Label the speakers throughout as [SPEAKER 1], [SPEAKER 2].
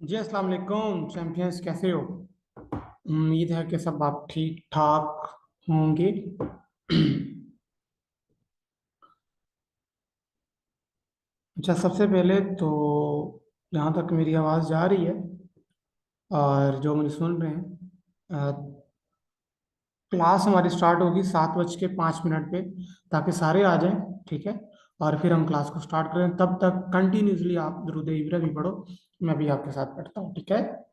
[SPEAKER 1] जी अस्सलाम वालेकुम चैंपियंस, कैसे हो? उम्मीद है कि सब आप ठीक ठाक होंगे। अच्छा, सबसे पहले तो जहाँ तक मेरी आवाज़ जा रही है और जो मुझे सुन रहे हैं, क्लास हमारी स्टार्ट होगी 7:05 पे, ताकि सारे आ जाएं। ठीक है। और फिर हम क्लास को स्टार्ट करें, तब तक कंटिन्यूसली आप दुरूद इब्राहिम भी पढ़ो। मैं भी आपके साथ पढ़ता हूँ, ठीक है।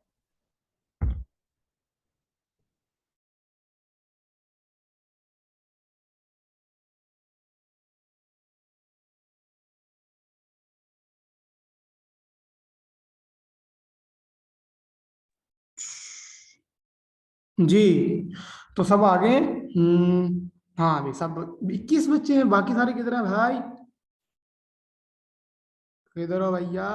[SPEAKER 1] जी, तो सब आ गए। हाँ, अभी सब 21 बच्चे हैं, बाकी सारे किधर हैं भाई? किधर हो भैया?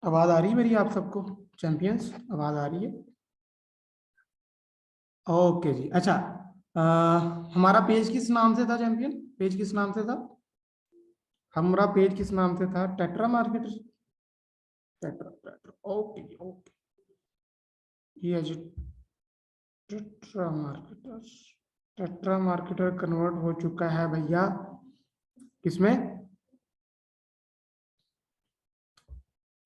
[SPEAKER 1] आवाज आ रही है मेरी आप सबको? चैंपियंस, आवाज आ रही है? ओके जी। अच्छा, हमारा पेज किस नाम से था चैंपियन? पेज किस नाम से था? हमारा पेज किस नाम से था? Tetra marketer. Tetra tetra, okay जी, ओके। ये है जी, tetra marketer. Tetra marketer convert हो चुका है भैया। किसमें?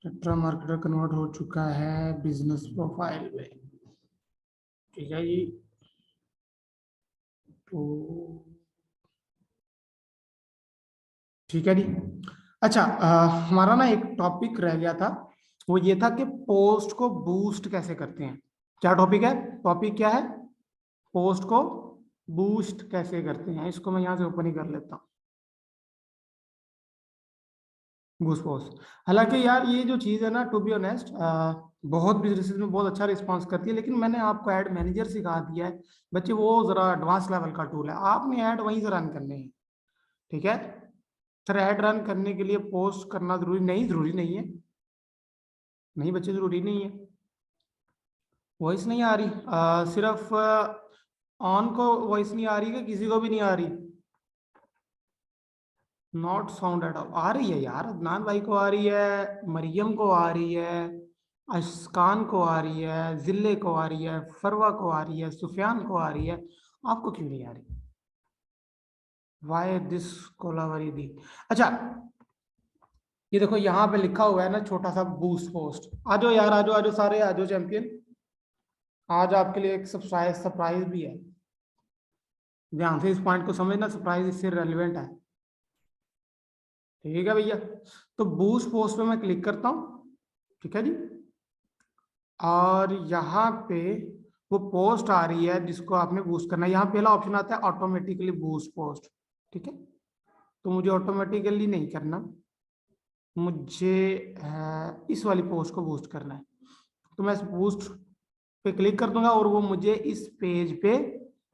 [SPEAKER 1] टेट्रा मार्केटर कन्वर्ट हो चुका है बिजनेस प्रोफाइल में। ठीक है जी। तो ठीक है जी। अच्छा, हमारा ना एक टॉपिक रह गया था। वो ये था कि पोस्ट को बूस्ट कैसे करते हैं। क्या टॉपिक है? टॉपिक क्या है? पोस्ट को बूस्ट कैसे करते हैं। इसको मैं यहाँ से ओपन ही कर लेता हूँ। Boost post. हालांकि यार, ये जो चीज़ है ना, टू बी ऑनेस्ट, बहुत बिजनेसेस में बहुत अच्छा रिस्पांस करती है, लेकिन मैंने आपको ऐड मैनेजर सिखा दिया है। बच्चे, वो जरा एडवांस लेवल का टूल है, आपने ऐड वहीं से रन करने हैं। ठीक है। सर, ऐड रन करने के लिए पोस्ट करना जरूरी नहीं, जरूरी नहीं है। नहीं बच्चे, जरूरी नहीं है। वॉइस नहीं आ रही? सिर्फ ऑन को वॉइस नहीं आ रही कि किसी को भी नहीं आ रही? नॉट साउंड एट ऑल आ रही है यार। अदनान भाई को आ रही है, मरियम को आ रही है, अशकान को आ रही है, जिले को आ रही है, फरवा को आ रही है, सुफियान को आ रही है। आपको क्यों नहीं आ रही? वाई दिस कोलावरी दी। अच्छा, ये देखो यहाँ पे लिखा हुआ है ना, छोटा सा बूस्ट पोस्ट। आ जाओ यार, आ जाओ, आ जाओ, सारे आ जाओ चैंपियन। आज आपके लिए एक सरप्राइज सरप्राइज भी है। ध्यान से इस पॉइंट को समझना, सरप्राइज इससे रेलिवेंट है। ठीक है भैया। तो बूस्ट पोस्ट पे मैं क्लिक करता हूँ। ठीक है जी। और यहाँ पे वो पोस्ट आ रही है जिसको आपने बूस्ट करना है। यहाँ पहला ऑप्शन आता है ऑटोमेटिकली बूस्ट पोस्ट। ठीक है। तो मुझे ऑटोमेटिकली नहीं करना, मुझे इस वाली पोस्ट को बूस्ट करना है। तो मैं इस बूस्ट पे क्लिक कर दूंगा और वो मुझे इस पेज पे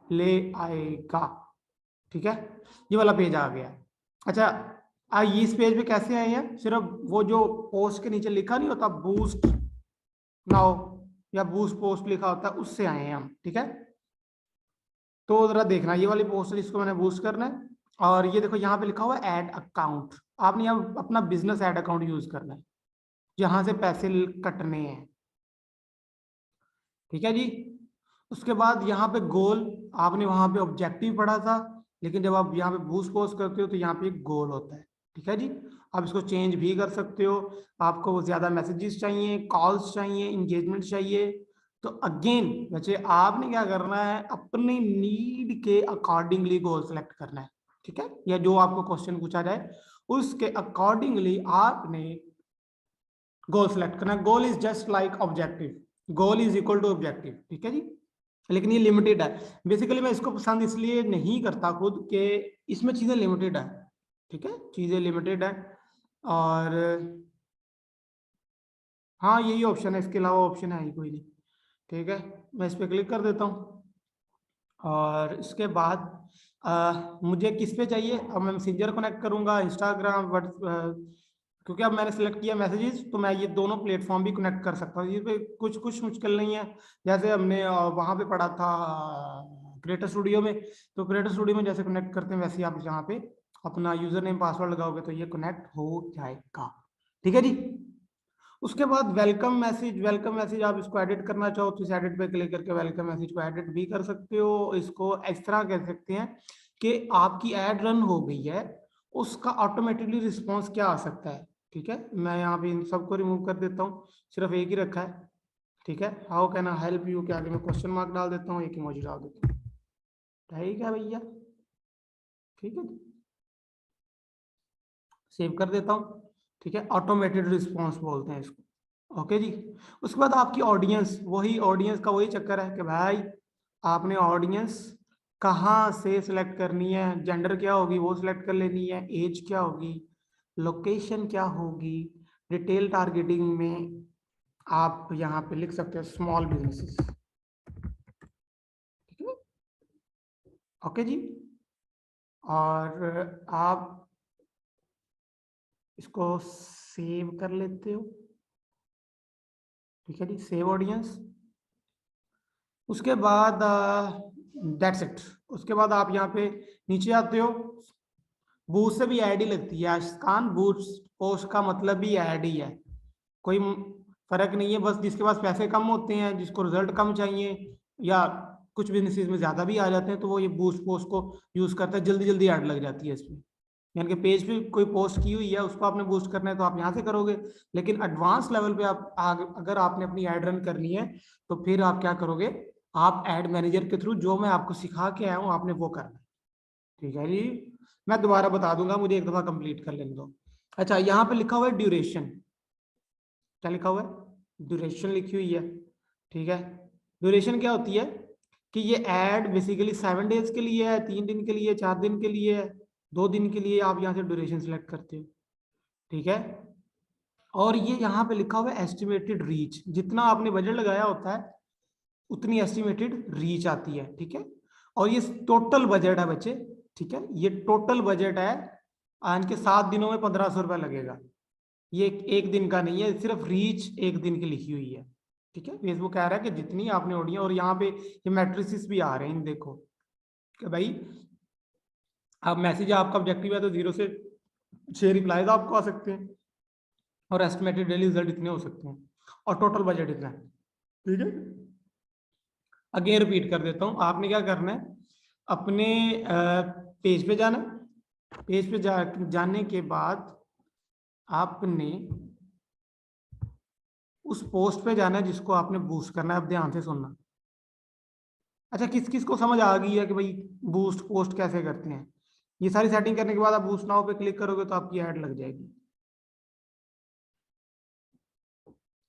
[SPEAKER 1] ले आएगा। ठीक है। ये वाला पेज आ गया। अच्छा, ये इस पेज पे कैसे आए हैं? सिर्फ वो जो पोस्ट के नीचे लिखा नहीं होता बूस्ट नाउ या बूस्ट पोस्ट लिखा होता है, उससे आए हैं हम। ठीक है। तो जरा देखना, ये वाली पोस्ट इसको मैंने बूस्ट करना है। और ये देखो, यहाँ पे लिखा हुआ है ऐड अकाउंट। आपने यहाँ अपना बिजनेस ऐड अकाउंट यूज करना है, जहां से पैसे कटने हैं। ठीक है जी। उसके बाद यहाँ पे गोल, आपने वहां पे ऑब्जेक्टिव पढ़ा था, लेकिन जब आप यहाँ पे बूस्ट पोस्ट करते हो तो यहाँ पे एक गोल होता है। ठीक है जी। आप इसको चेंज भी कर सकते हो। आपको ज्यादा मैसेजेस चाहिए, कॉल्स चाहिए, इंगेजमेंट चाहिए, तो अगेन बच्चे, आपने क्या करना है, अपनी नीड के अकॉर्डिंगली गोल सेलेक्ट करना है। ठीक है। या जो आपको क्वेश्चन पूछा जाए उसके अकॉर्डिंगली आपने गोल सेलेक्ट करना है। Goal is just like objective, goal is equal to objective. ठीक है जी। लेकिन ये लिमिटेड है। बेसिकली मैं इसको पसंद इसलिए नहीं करता खुद के, इसमें चीजें लिमिटेड है। ठीक है, चीजें लिमिटेड है। और हाँ, यही ऑप्शन है, इसके अलावा ऑप्शन है ही कोई नहीं। ठीक है। मैं इस पर क्लिक कर देता हूँ। और इसके बाद मुझे किस पे चाहिए? अब मैं मैसेंजर कनेक्ट करूंगा, इंस्टाग्राम, क्योंकि अब मैंने सेलेक्ट किया मैसेजेस, तो मैं ये दोनों प्लेटफॉर्म भी कनेक्ट कर सकता हूँ। ये पे कुछ कुछ मुश्किल नहीं है। जैसे हमने वहां पे पढ़ा था, क्रिएटर स्टूडियो में। तो क्रिएटर स्टूडियो में जैसे कनेक्ट करते हैं वैसे ही आप यहाँ पे अपना यूजर नेम पासवर्ड लगाओगे तो ये कनेक्ट हो जाएगा। ठीक है जी। उसके बाद वेलकम मैसेज आप इसको एडिट करना चाहो तो इस एडिट पे क्लिक करके वेलकम मैसेज को एडिट भी कर सकते हो। इसको इस तरह कह सकते हैं कि आपकी एड रन हो गई है, उसका ऑटोमेटिकली रिस्पॉन्स क्या आ सकता है। ठीक है, मैं यहाँ पे इन सबको रिमूव कर देता हूँ, सिर्फ एक ही रखा है। ठीक है, how can I help you के आगे मैं क्वेश्चन मार्क डाल देता हूँ, एक इमोजी डाल देता हूँ। ठीक है भैया, ठीक है, सेव कर देता हूँ। ठीक है, ऑटोमेटेड रिस्पॉन्स बोलते हैं इसको। ओके जी। उसके बाद आपकी ऑडियंस, वही ऑडियंस का वही चक्कर है कि भाई आपने ऑडियंस कहाँ से सिलेक्ट करनी है, जेंडर क्या होगी वो सिलेक्ट कर लेनी है, एज क्या होगी, लोकेशन क्या होगी। डिटेल टारगेटिंग में आप यहाँ पे लिख सकते हो स्मॉल बिजनेसेस। ठीक है, ओके जी। और आप इसको सेव कर लेते हो। ठीक है जी, सेव ऑडियंस। उसके बाद दैट्स इट। उसके बाद आप यहाँ पे नीचे आते हो, बूस्ट से भी ऐड ही लगती है आशिकान, बूस्ट पोस्ट का मतलब भी ऐड ही है, कोई फर्क नहीं है। बस जिसके पास पैसे कम होते हैं, जिसको रिजल्ट कम चाहिए, या कुछ बिजनेसेस में ज्यादा भी आ जाते हैं, तो वो ये बूस्ट पोस्ट को यूज करता है, जल्दी जल्दी ऐड लग जाती है इसमें। यानी कि पेज पे कोई पोस्ट की हुई है उसको आपने बूस्ट करना है तो आप यहाँ से करोगे, लेकिन एडवांस लेवल पे आप अगर आपने अपनी ऐड रन करनी है तो फिर आप क्या करोगे, आप एड मैनेजर के थ्रू जो मैं आपको सिखा के आया हूँ आपने वो करना है। ठीक है जी, मैं दोबारा बता दूंगा, मुझे एक दफा कंप्लीट कर लेने दो। अच्छा, यहाँ पे लिखा हुआ है ड्यूरेशन, क्या लिखा हुआ है, ड्यूरेशन लिखी हुई है। ठीक है, ड्यूरेशन क्या होती है कि ये एड बेसिकली 7 डेज के लिए है, 3 दिन के लिए, 4 दिन के लिए है, 2 दिन के लिए, आप यहाँ से ड्यूरेशन सिलेक्ट करते हो। ठीक है, और ये यहाँ पे लिखा हुआ है एस्टिमेटेड रीच, जितना आपने बजट लगाया होता है उतनी एस्टिमेटेड रीच आती है। ठीक है, और ये टोटल बजट है बच्चे। ठीक है, ये टोटल बजट है, इनके 7 दिनों में 1500 रुपये लगेगा। ये एक दिन का नहीं है, सिर्फ रीच एक दिन की लिखी हुई है। ठीक है, फेसबुक कह रहा है कि जितनी आपने ओढ़ी है, और यहाँ पे ये मैट्रिसेस भी आ रहे हैं, देखो कि भाई अब मैसेज आपका ऑब्जेक्टिव है तो 0 से 6 रिप्लाईज आपको आ सकते हैं, और एस्टिमेटेड डेली रिजल्ट इतने हो सकते हैं, और टोटल बजट इतना है। ठीक है, अगेन रिपीट कर देता हूँ, आपने क्या करना है, अपने पेज पे जाना, पेज पे जाने के बाद आपने उस पोस्ट पे जाना है जिसको आपने बूस्ट करना है। अब ध्यान से सुनना। अच्छा, किस किस को समझ आ गई है कि भाई बूस्ट पोस्ट कैसे करते हैं, ये सारी सेटिंग करने के बाद आप बूस्ट नाउ पे क्लिक करोगे तो आपकी ऐड लग जाएगी।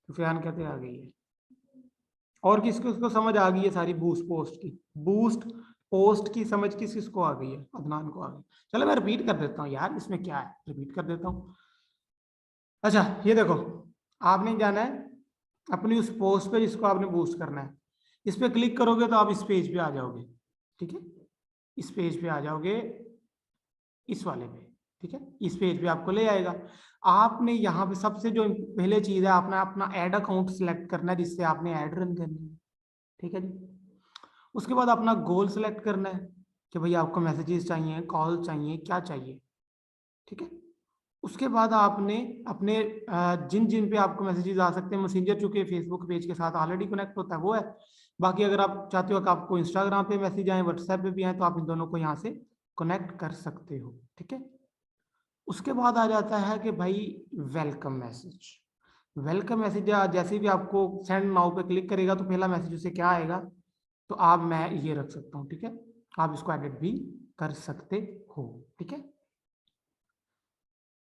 [SPEAKER 1] तो फैन कहते आ गई है, और किस किस को समझ आ गई है सारी बूस्ट पोस्ट की, बूस्ट पोस्ट की समझ किस किस को आ गई है, अदनान को आ गई। चलो मैं रिपीट कर देता हूँ यार, इसमें क्या है, रिपीट कर देता हूँ। अच्छा, ये देखो, आपने जाना है अपनी उस पोस्ट पे जिसको आपने बूस्ट करना है, इस पे क्लिक करोगे तो आप इस पेज पे आ जाओगे। ठीक है, इस पेज पे आ जाओगे, इस वाले पे। ठीक है, इस पेज पे आपको ले आएगा। आपने यहाँ पे सबसे जो पहले चीज है, आपने अपना ऐड अकाउंट सिलेक्ट करना है जिससे आपने ऐड रन करनी है। ठीक है जी, उसके बाद अपना गोल सिलेक्ट करना है कि भाई आपको मैसेजेस चाहिए, कॉल चाहिए, क्या चाहिए। ठीक है, उसके बाद आपने अपने जिन जिन पे आपको मैसेजेस आ सकते हैं, मैसेंजर चूंकि फेसबुक पेज के साथ ऑलरेडी कनेक्ट होता है वो है, बाकी अगर आप चाहते हो कि आपको इंस्टाग्राम पे मैसेज आए, व्हाट्सएप पे भी आए, तो आप इन दोनों को यहाँ से कनेक्ट कर सकते हो। ठीक है, उसके बाद आ जाता है कि भाई वेलकम मैसेज। वेलकम मैसेज जैसे भी आपको सेंड नाउ पे क्लिक करेगा तो पहला मैसेज उसे क्या आएगा, तो आप मैं ये रख सकता हूँ। ठीक है, आप इसको एडिट भी कर सकते हो। ठीक है,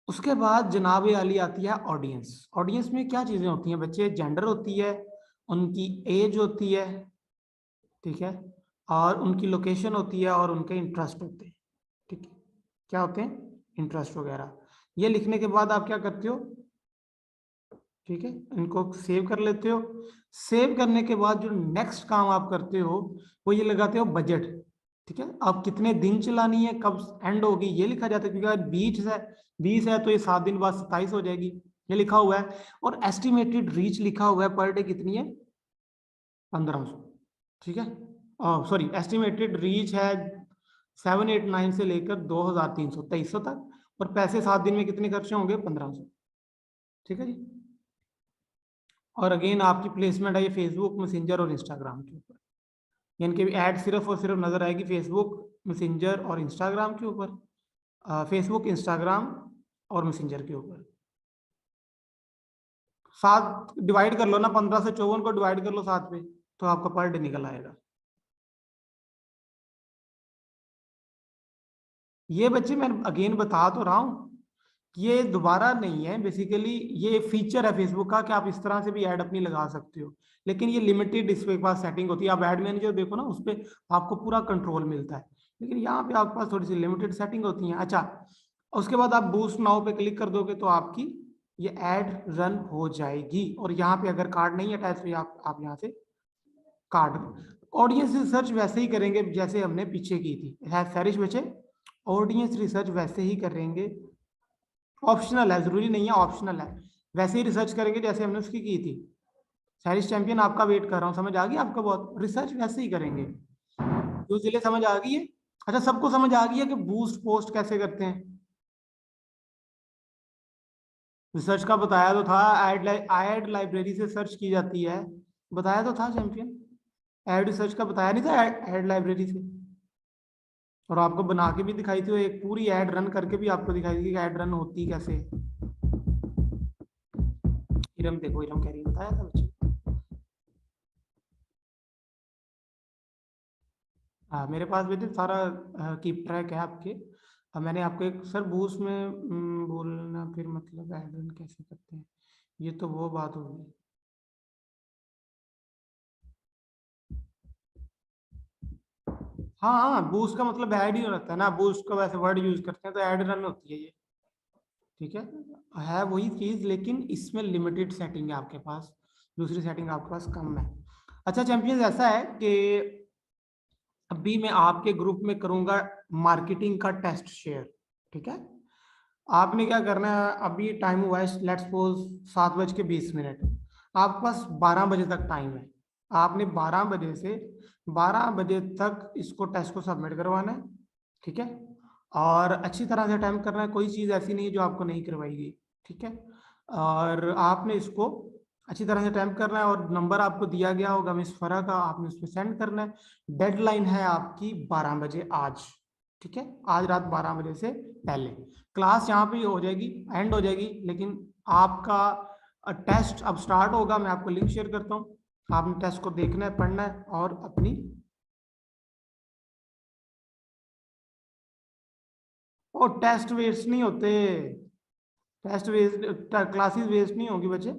[SPEAKER 1] उसके बाद जनाब वाली आती है ऑडियंस। ऑडियंस में क्या चीजें होती हैं बच्चे, जेंडर होती है, उनकी एज होती है, ठीक है, और उनकी लोकेशन होती है, और उनके इंटरेस्ट होते हैं। ठीक है, क्या होते हैं, इंटरेस्ट वगैरह। ये लिखने के बाद आप क्या करते हो, ठीक है, इनको सेव कर लेते हो। सेव करने के बाद जो नेक्स्ट काम आप करते हो वो ये लगाते हो बजट। ठीक है, आप कितने दिन चलानी है, कब एंड होगी ये लिखा जाता है, क्योंकि अगर 20 है तो ये 7 दिन बाद 27 हो जाएगी, ये लिखा हुआ है। और एस्टिमेटेड रीच लिखा हुआ है, पर डे कितनी है, 1500। ठीक है, सॉरी एस्टिमेटेड रीच है 789 से लेकर 2300 2300 तक, और पैसे 7 दिन में कितने खर्चे होंगे? 1500। ठीक है जी। और अगेन आपकी प्लेसमेंट है ये फेसबुक, मैसेंजर और इंस्टाग्राम के ऊपर, यानी कि ऐड सिर्फ और सिर्फ नजर आएगी फेसबुक, मैसेंजर और इंस्टाग्राम के ऊपर, फेसबुक, इंस्टाग्राम और मैसेंजर के ऊपर। 7 डिवाइड कर लो ना, 15 से 54 को डिवाइड कर लो 7 पे, तो आपका पर डे निकल आएगा। ये बच्चे मैं अगेन बता तो रहा हूँ, ये दोबारा नहीं है, बेसिकली ये फीचर है फेसबुक का कि आप इस तरह से भी ऐड अपनी लगा सकते हो, लेकिन ये लिमिटेड इस पे पास सेटिंग होती है। आप ऐड मैनेजर देखो ना, उस पर आपको पूरा कंट्रोल मिलता है, लेकिन यहाँ पे आपके पास थोड़ी सी लिमिटेड सेटिंग होती है। अच्छा, उसके बाद आप बूस्ट नाउ पे क्लिक कर दोगे तो आपकी ये ऐड रन हो जाएगी, और यहाँ पे अगर कार्ड नहीं अटैच हुई आप यहाँ से कार्ड, ऑडियंस रिसर्च वैसे ही करेंगे जैसे हमने पीछे की थी, सैरिश बच्चे, ऑडियंस रिसर्च वैसे ही करेंगे, ऑप्शनल है, जरूरी नहीं है, ऑप्शनल है, वैसे ही रिसर्च करेंगे जैसे हमने उसकी की थी। सैरिश चैंपियन आपका वेट कर रहा हूँ, समझ आ गई आपको? बहुत रिसर्च वैसे ही करेंगे, तो जिले समझ आ गई है? अच्छा, सबको समझ आ गई है कि बूस्ट पोस्ट कैसे करते हैं? रिसर्च का बताया तो था, ऐड लाइब्रेरी से सर्च की जाती है, बताया तो था चैंपियन। ऐड रिसर्च का बताया नहीं था, ऐड लाइब्रेरी से, और आपको बना के भी दिखाई थी, एक पूरी ऐड रन करके भी आपको दिखाई थी कि ऐड रन होती कैसे। इरम देखो, इरम कह रही है बताया था बच्चे। हाँ, मेरे पास भी तो सारा कीप ट्रैक है आपके। अब मैंने आपको एक सर बूस्ट में बोलना फिर मतलब ऐड रन कैसे करते हैं, ये तो वो बात होगी। हाँ हाँ, बूस्ट का मतलब ऐड ही रहता है ना, बूस्ट का वैसे वर्ड यूज करते हैं तो ऐड रन होती है ये। ठीक है वही चीज, लेकिन इसमें लिमिटेड सेटिंग है आपके पास, दूसरी सेटिंग आपके पास कम है। अच्छा चैंपियंस, ऐसा है कि अभी मैं आपके ग्रुप में करूंगा मार्केटिंग का टेस्ट शेयर। ठीक है, आपने क्या करना है, अभी टाइम हुआ है लेट्स सपोज 7:20, आपके पास 12 बजे तक टाइम है। आपने 12 बजे से 12 बजे तक इसको टेस्ट को सबमिट करवाना है। ठीक है, और अच्छी तरह से अटेम्प्ट करना है, कोई चीज़ ऐसी नहीं है जो आपको नहीं करवाई गई। ठीक है, और आपने इसको अच्छी तरह से अटेम्प्ट करना है, और नंबर आपको दिया गया होगा मिस फरा का, आपने उस पर सेंड करना है। डेडलाइन है आपकी 12 बजे आज। ठीक है, आज रात 12 बजे से पहले क्लास यहाँ पे हो जाएगी, एंड हो जाएगी, लेकिन आपका टेस्ट अब स्टार्ट होगा। मैं आपको लिंक शेयर करता हूँ, आपने टेस्ट को देखना है, पढ़ना है, और अपनी और टेस्ट वेस्ट नहीं होते, टेस्ट वेस्ट, क्लासेस वेस्ट नहीं होगी बच्चे।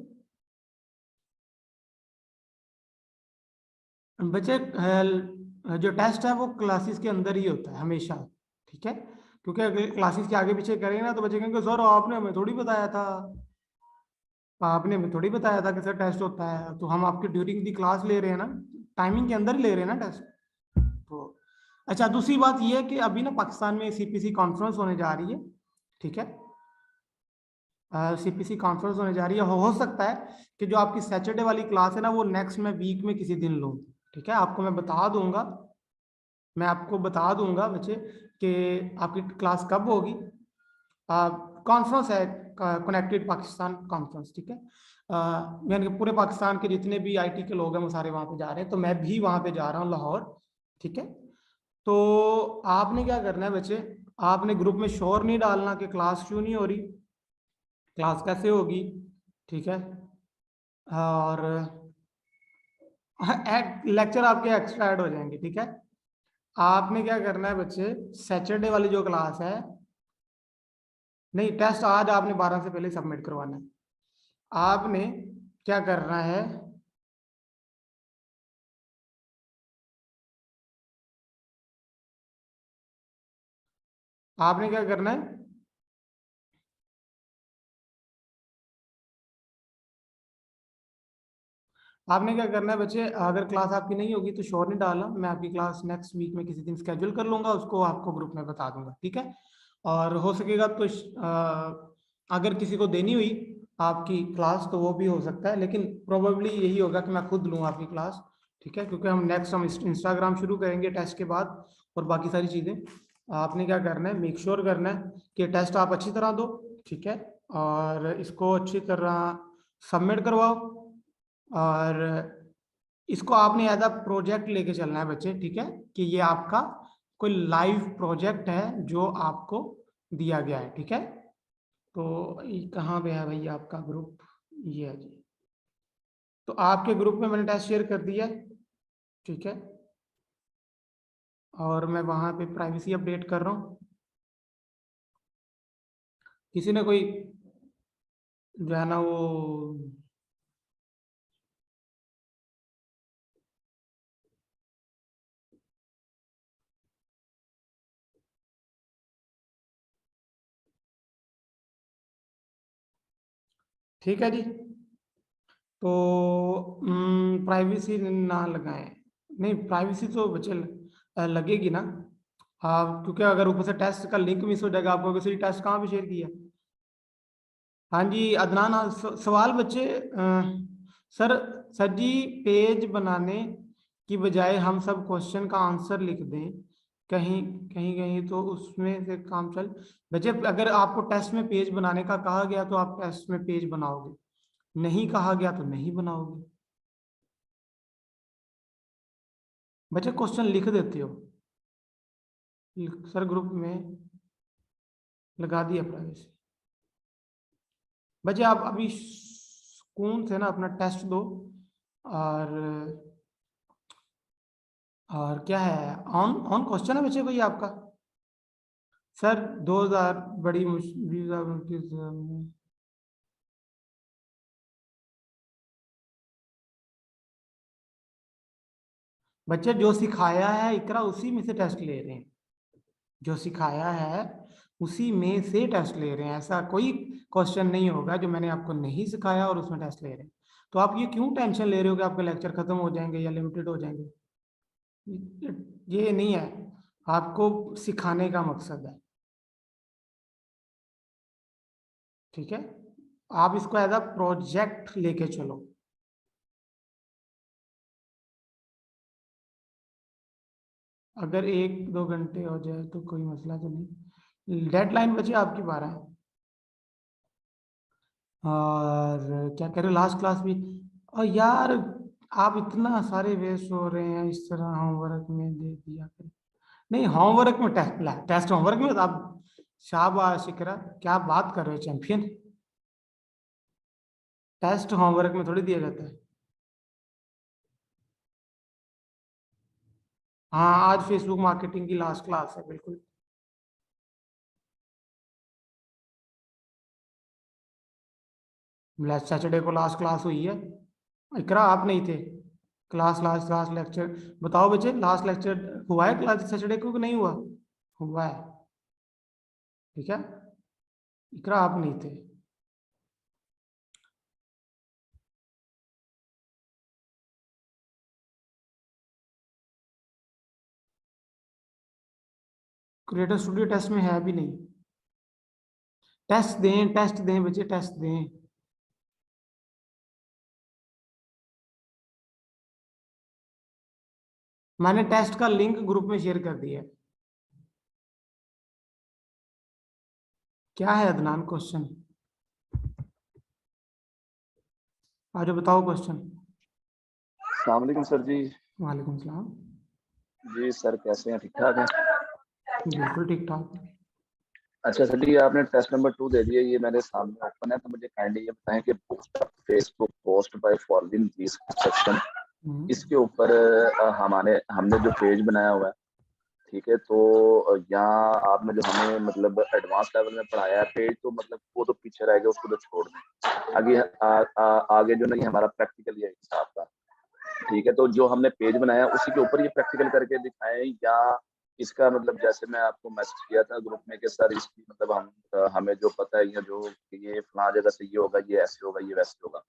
[SPEAKER 1] बच्चे जो टेस्ट है वो क्लासेस के अंदर ही होता है हमेशा। ठीक है, क्योंकि अगर क्लासेस के आगे पीछे करेंगे ना तो बच्चे कहेंगे सर आपने हमें थोड़ी बताया था, आपने हमें थोड़ी बताया था कि सर टेस्ट होता है, तो हम आपके ड्यूरिंग दी क्लास ले रहे हैं ना, टाइमिंग के अंदर ही ले रहे हैं ना टेस्ट। तो अच्छा, दूसरी बात ये है कि अभी ना पाकिस्तान में सीपीसी कॉन्फ्रेंस होने जा रही है। ठीक है, सीपीसी कॉन्फ्रेंस होने जा रही है, हो सकता है कि जो आपकी सैटरडे वाली क्लास है ना वो नेक्स्ट में वीक में किसी दिन लूँ। ठीक है, आपको मैं बता दूंगा, मैं आपको बता दूंगा बच्चे कि आपकी क्लास कब होगी। कॉन्फ्रेंस है, कनेक्टेड पाकिस्तान कॉन्फ्रेंस। ठीक है, यानी कि पूरे पाकिस्तान के जितने भी आईटी के लोग हैं वो सारे वहाँ पे जा रहे हैं, तो मैं भी वहाँ पे जा रहा हूँ लाहौर। ठीक है, तो आपने क्या करना है बच्चे, आपने ग्रुप में शोर नहीं डालना कि क्लास क्यों नहीं हो रही, क्लास कैसे होगी। ठीक है, और लेक्चर आपके एक्स्ट्रा ऐड हो जाएंगे। ठीक है, आपने क्या करना है बच्चे, सैटरडे वाली जो क्लास है, नहीं टेस्ट आज आपने 12 से पहले सबमिट करवाना है। आपने क्या करना है, आपने क्या करना है, आपने क्या करना है बच्चे, अगर क्लास आपकी नहीं होगी तो शोर नहीं डालना, मैं आपकी क्लास नेक्स्ट वीक में किसी दिन स्केड्यूल कर लूंगा, उसको आपको ग्रुप में बता दूंगा। ठीक है, और हो सकेगा तो अगर किसी को देनी हुई आपकी क्लास तो वो भी हो सकता है, लेकिन प्रोबेबली यही होगा कि मैं खुद लूँ आपकी क्लास, ठीक है, क्योंकि हम नेक्स्ट हम इंस्टाग्राम शुरू करेंगे टेस्ट के बाद और बाकी सारी चीजें। आपने क्या करना है, मेक श्योर करना है कि टेस्ट आप अच्छी तरह दो, ठीक है, और इसको अच्छी तरह सबमिट करवाओ, और इसको आपने एज अ प्रोजेक्ट लेके चलना है बच्चे, ठीक है, कि ये आपका कोई लाइव प्रोजेक्ट है जो आपको दिया गया है, ठीक है। तो ये कहाँ पे है भाई आपका ग्रुप, ये है जी। तो आपके ग्रुप में मैंने टेस्ट शेयर कर दिया है, ठीक है, और मैं वहां पे प्राइवेसी अपडेट कर रहा हूँ। किसी ने कोई जो है ना वो ठीक है जी। तो प्राइवेसी ना लगाएं, नहीं प्राइवेसी तो बच्चे लगेगी ना। हाँ, क्योंकि अगर ऊपर से टेस्ट का लिंक मिस हो जाएगा, आपको किसी टेस्ट कहाँ पे शेयर किया। हाँ जी अदनान, हाँ, सवाल बच्चे सर, सर जी पेज बनाने की बजाय हम सब क्वेश्चन का आंसर लिख दें, कहीं कहीं कहीं तो उसमें से काम चल। बच्चे अगर आपको टेस्ट में पेज बनाने का कहा गया तो आप टेस्ट में पेज बनाओगे, नहीं कहा गया तो नहीं बनाओगे। बच्चे क्वेश्चन लिख देते हो, सर ग्रुप में लगा दिया प्राइवेसी। बच्चे आप अभी सुकून से ना अपना टेस्ट दो, और क्या है, ऑन ऑन क्वेश्चन है बच्चे कोई आपका। सर 2000 बड़ी मुश्किल। बच्चे जो सिखाया है इकरा उसी में से टेस्ट ले रहे हैं, जो सिखाया है उसी में से टेस्ट ले रहे हैं, ऐसा कोई क्वेश्चन नहीं होगा जो मैंने आपको नहीं सिखाया और उसमें टेस्ट ले रहे हैं। तो आप ये क्यों टेंशन ले रहे हो कि आपके लेक्चर खत्म हो जाएंगे या लिमिटेड हो जाएंगे, ये नहीं है, आपको सिखाने का मकसद है, ठीक है। आप इसको एज अ प्रोजेक्ट लेके चलो। अगर 1-2 घंटे हो जाए तो कोई मसला तो नहीं, डेडलाइन बची आपकी 12 है। और क्या कह रहे हो, लास्ट क्लास भी, और यार आप इतना सारे वेस्ट हो रहे हैं, इस तरह होमवर्क में दे दिया करें। नहीं होमवर्क में टेस्ट, टेस्ट होमवर्क में तो आप, शाबाश इकरा, क्या बात कर रहे हो चैंपियन, टेस्ट होमवर्क में थोड़ी दिया जाता है। हाँ आज फेसबुक मार्केटिंग की लास्ट क्लास है बिल्कुल। लास्ट सैटरडे को लास्ट क्लास हुई है, इकरा आप नहीं थे, क्लास लास्ट लास्ट लेक्चर, बताओ बच्चे लास्ट लेक्चर हुआ है क्लास सैटरडे को कि नहीं हुआ, हुआ है, ठीक है, इकरा आप नहीं थे। क्रिएटर स्टूडियो टेस्ट में है भी नहीं, टेस्ट दें बच्चे, टेस्ट दें। मैंने टेस्ट का लिंक ग्रुप में शेयर कर दिया है। क्या है अदनान क्वेश्चन, आज बताओ क्वेश्चन।
[SPEAKER 2] अस्सलाम वालेकुम सर जी।
[SPEAKER 1] वालेकुम सलाम।
[SPEAKER 2] जी सर कैसे हैं, ठीक ठाक हैं?
[SPEAKER 1] बिल्कुल ठीक ठाक।
[SPEAKER 2] अच्छा सर जी, आपने टेस्ट नंबर 2 दे दिया, ये मेरे सामने ओपन है, तो मुझे काइंडली ये बताएं कि Facebook post by following this section, इसके ऊपर हमने जो पेज बनाया हुआ है, ठीक है, तो यहाँ आपने जो हमें मतलब एडवांस लेवल में पढ़ाया है पेज, तो मतलब वो तो पीछे रहेगा, उसको तो छोड़ दें। आगे जो नहीं हमारा प्रैक्टिकल है हिसाब का, ठीक है, तो जो हमने पेज बनाया उसी के ऊपर ये प्रैक्टिकल करके दिखाएं, या इसका मतलब जैसे मैं आपको मैसेज किया था ग्रुप में कि सर इसकी मतलब हमें जो पता है या जो ये फला जगह से ये होगा, ये ऐसे होगा, ये वैसे होगा,